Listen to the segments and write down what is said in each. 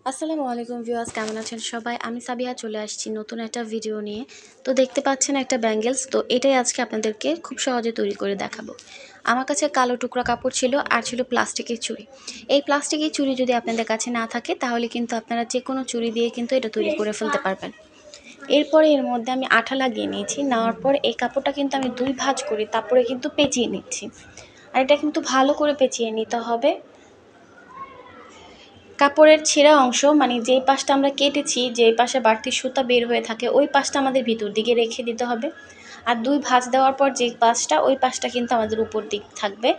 আসসালামু আলাইকুম ভিউয়ার্স, কেমন আছেন সবাই? আমি সাবিয়া চলে আসছি নতুন একটা ভিডিও নিয়ে। তো দেখতে পাচ্ছেন একটা ব্যাঙ্গেলস, তো এটাই আজকে আপনাদেরকে খুব সহজে তৈরি করে দেখাবো। আমার কাছে কালো টুকরা কাপড় ছিল আর ছিল প্লাস্টিকের চুড়ি। এই প্লাস্টিকের চুড়ি যদি আপনাদের কাছে না থাকে তাহলে কিন্তু আপনারা যে কোনো চুড়ি দিয়ে কিন্তু এটা তৈরি করে ফেলতে পারবেন। এরপরে এর মধ্যে আমি আঠা লাগিয়ে নিয়েছি। নেওয়ার পর এই কাপড়টা কিন্তু আমি ২ ভাঁজ করি, তারপরে কিন্তু পেঁচিয়ে নিচ্ছি। আর এটা কিন্তু ভালো করে পেঁচিয়ে নিতে হবে। কাপড়ের ছেঁড়া অংশ মানে যেই পাশটা আমরা কেটেছি, যেই পাশে বাড়তি সুতা বের হয়ে থাকে ওই পাশটা আমাদের ভিতর দিকে রেখে দিতে হবে। আর ২ ভাঁজ দেওয়ার পর যে পাশটা ওই পাশটা কিন্তু আমাদের উপর দিক থাকবে।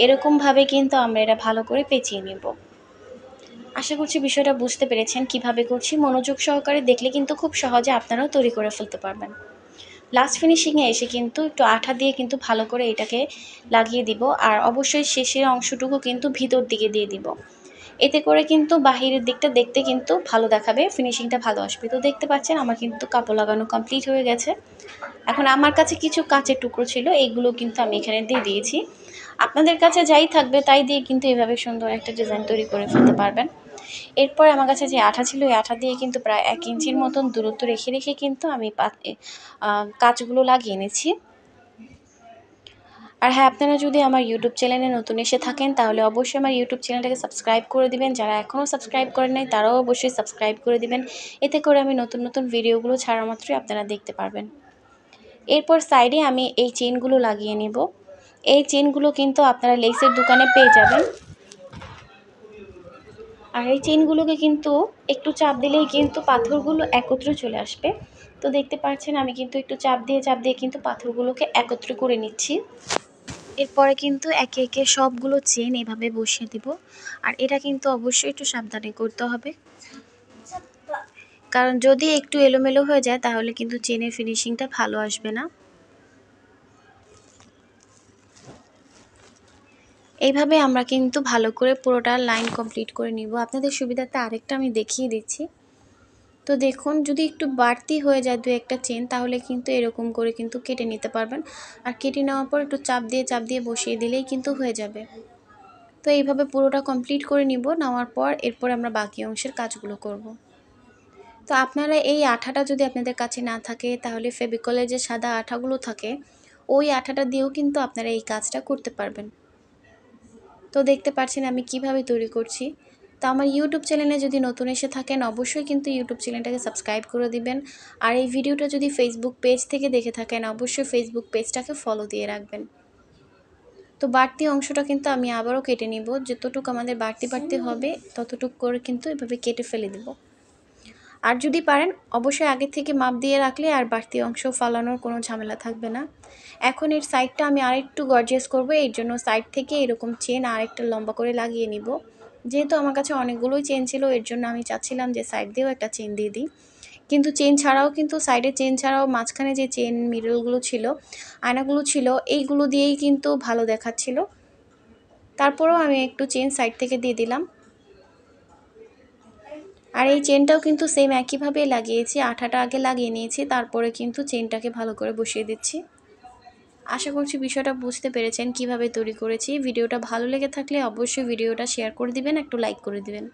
এরকমভাবে কিন্তু আমরা এটা ভালো করে পেঁচিয়ে নেব। আশা করছি বিষয়টা বুঝতে পেরেছেন কিভাবে করছি। মনোযোগ সহকারে দেখলে কিন্তু খুব সহজে আপনারাও তৈরি করে ফেলতে পারবেন। লাস্ট ফিনিশিংয়ে এসে কিন্তু একটু আঠা দিয়ে কিন্তু ভালো করে এটাকে লাগিয়ে দিব। আর অবশ্যই শেষের অংশটুকু কিন্তু ভিতর দিকে দিয়ে দিব। এতে করে কিন্তু বাহিরের দিকটা দেখতে কিন্তু ভালো দেখাবে, ফিনিশিংটা ভালো আসবে। তো দেখতে পাচ্ছেন আমার কিন্তু কাপড় লাগানো কমপ্লিট হয়ে গেছে। এখন আমার কাছে কিছু কাঁচের টুকরো ছিল, এইগুলো কিন্তু আমি এখানে দিয়ে দিয়েছি। আপনাদের কাছে যাই থাকবে তাই দিয়ে কিন্তু এভাবে সুন্দর একটা ডিজাইন তৈরি করে ফেলতে পারবেন। এরপর আমার কাছে যে আঠা ছিল ওই আঠা দিয়ে কিন্তু প্রায় ১ ইঞ্চির মতন দূরত্ব রেখে রেখে কিন্তু আমি কাঁচগুলো লাগিয়ে নিচ্ছি। আর হ্যাঁ, আপনারা যদি আমার ইউটিউব চ্যানেলে নতুন এসে থাকেন তাহলে অবশ্যই আমার ইউটিউব চ্যানেলটাকে সাবস্ক্রাইব করে দিবেন। যারা এখনও সাবস্ক্রাইব করেন নাই তারাও অবশ্যই সাবস্ক্রাইব করে দিবেন। এতে করে আমি নতুন নতুন ভিডিওগুলো ছাড়া মাত্রই আপনারা দেখতে পারবেন। এরপর সাইডে আমি এই চেইনগুলো লাগিয়ে নেব। এই চেইনগুলো কিন্তু আপনারা লেসের দোকানে পেয়ে যাবেন। আর এই চেইনগুলোকে কিন্তু একটু চাপ দিলেই কিন্তু পাথরগুলো একত্রে চলে আসবে। তো দেখতে পাচ্ছেন আমি কিন্তু একটু চাপ দিয়ে কিন্তু পাথরগুলোকে একত্র করে নিচ্ছি। এরপরে কিন্তু একে একে সবগুলো চেন এভাবে বসিয়ে দিব। আর এটা কিন্তু অবশ্যই একটু সাবধানে করতে হবে, কারণ যদি একটু এলোমেলো হয়ে যায় তাহলে কিন্তু চেনের ফিনিশিংটা ভালো আসবে না। এইভাবে আমরা কিন্তু ভালো করে পুরোটা লাইন কমপ্লিট করে নিব। আপনাদের সুবিধার্থে আরেকটা আমি দেখিয়ে দিচ্ছি। তো দেখুন, যদি একটু বাড়তি হয়ে যায় ২-১টা চেন তাহলে কিন্তু এরকম করে কিন্তু কেটে নিতে পারবেন। আর কেটে নেওয়ার পর একটু চাপ দিয়ে বসিয়ে দিলেই কিন্তু হয়ে যাবে। তো এইভাবে পুরোটা কমপ্লিট করে নিব। নেওয়ার পর এরপর আমরা বাকি অংশের কাজগুলো করব। তো আপনারা এই আঠাটা যদি আপনাদের কাছে না থাকে তাহলে ফেভিকলের যে সাদা আঠাগুলো থাকে ওই আঠাটা দিয়েও কিন্তু আপনারা এই কাজটা করতে পারবেন। তো দেখতে পাচ্ছেন আমি কিভাবে তৈরি করছি। তো আমার ইউটিউব চ্যানেলে যদি নতুন এসে থাকেন অবশ্যই কিন্তু ইউটিউব চ্যানেলটাকে সাবস্ক্রাইব করে দিবেন। আর এই ভিডিওটা যদি ফেসবুক পেজ থেকে দেখে থাকেন অবশ্যই ফেসবুক পেজটাকে ফলো দিয়ে রাখবেন। তো বাড়তি অংশটা কিন্তু আমি আবারও কেটে নিব। যতটুকু আমাদের বাড়তি হবে ততটুকু করে কিন্তু এভাবে কেটে ফেলে দেব। আর যদি পারেন অবশ্যই আগে থেকে মাপ দিয়ে রাখলে আর বাড়তি অংশ ফালানোর কোনো ঝামেলা থাকবে না। এখন এর সাইডটা আমি আরেকটু গর্জিয়াস করব, এর জন্য সাইড থেকে এরকম চেন আরেকটা লম্বা করে লাগিয়ে নিব। যেহেতু আমার কাছে অনেকগুলোই চেন ছিল এর জন্য আমি চাচ্ছিলাম যে সাইড দিয়েও একটা চেন দিয়ে দিই। কিন্তু চেন ছাড়াও কিন্তু সাইডে চেন ছাড়াও মাঝখানে যে চেন মিডলগুলো ছিল, আয়নাগুলো ছিল, এইগুলো দিয়েই কিন্তু ভালো দেখাচ্ছিল। তারপরেও আমি একটু চেন সাইড থেকে দিয়ে দিলাম। আর এই চেনটাও কিন্তু সেম একইভাবে লাগিয়েছি। আঠাটা আগে লাগিয়ে নিয়েছি, তারপরে কিন্তু চেনটাকে ভালো করে বসিয়ে দিচ্ছি। আশা করছি বিষয়টা বুঝতে পেরেছেন কিভাবে তৈরি করেছি। ভিডিওটা ভালো লেগে থাকলে অবশ্যই ভিডিওটা শেয়ার করে দিবেন, একটু লাইক করে দিবেন।